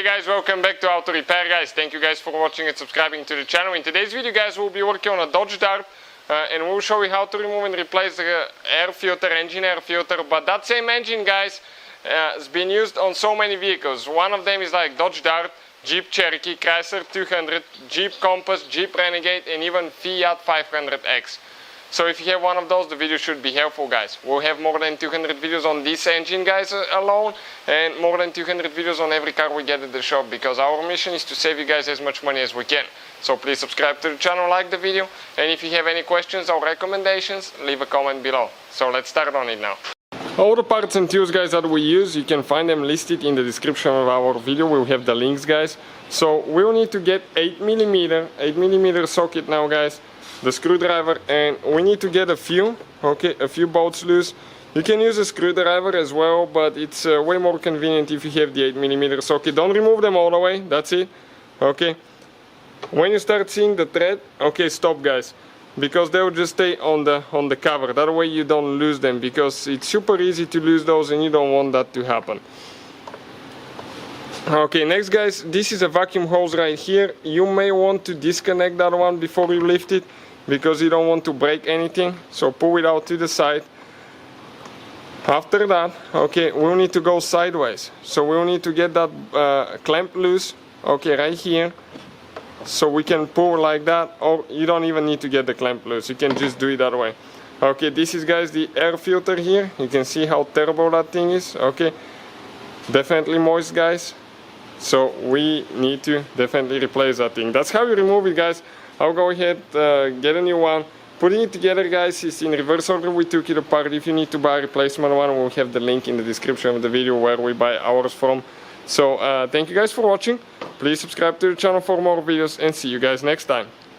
guys, welcome back to Auto Repair guys. Thank you guys for watching and subscribing to the channel. In today's video guys, we'll be working on a Dodge Dart and we'll show you how to remove and replace the air filter, engine air filter. But that same engine guys has been used on so many vehicles. One of them is like Dodge Dart, Jeep Cherokee, Chrysler 200, Jeep Compass, Jeep Renegade and even Fiat 500X. So if you have one of those, the video should be helpful guys. We'll have more than 200 videos on this engine guys alone, and more than 200 videos on every car we get at the shop, because our mission is to save you guys as much money as we can. So please subscribe to the channel, like the video, and if you have any questions or recommendations, leave a comment below. So let's start on it now. All the parts and tools guys that we use, you can find them listed in the description of our video. We'll have the links guys. So we'll need to get 8mm socket now guys, the screwdriver, and we need to get a few bolts loose. You can use a screwdriver as well, but it's way more convenient if you have the 8mm socket. Don't remove them all the way, that's it. Okay, when you start seeing the thread, okay, stop guys, because they'll just stay on the cover. That way you don't lose them, because it's super easy to lose those and you don't want that to happen. Okay, next guys, this is a vacuum hose right here. You may want to disconnect that one before you lift it, because you don't want to break anything. So pull it out to the side. After that, okay, we'll need to go sideways. So we'll need to get that clamp loose, okay, right here. So we can pull like that, or you don't even need to get the clamp loose. You can just do it that way. Okay, this is guys the air filter here. You can see how terrible that thing is. Okay, definitely moist guys. So we need to definitely replace that thing. That's how you remove it guys. I'll go ahead, get a new one. Putting it together guys is in reverse order. We took it apart. If you need to buy a replacement one, we'll have the link in the description of the video where we buy ours from. So thank you guys for watching. Please subscribe to the channel for more videos and see you guys next time.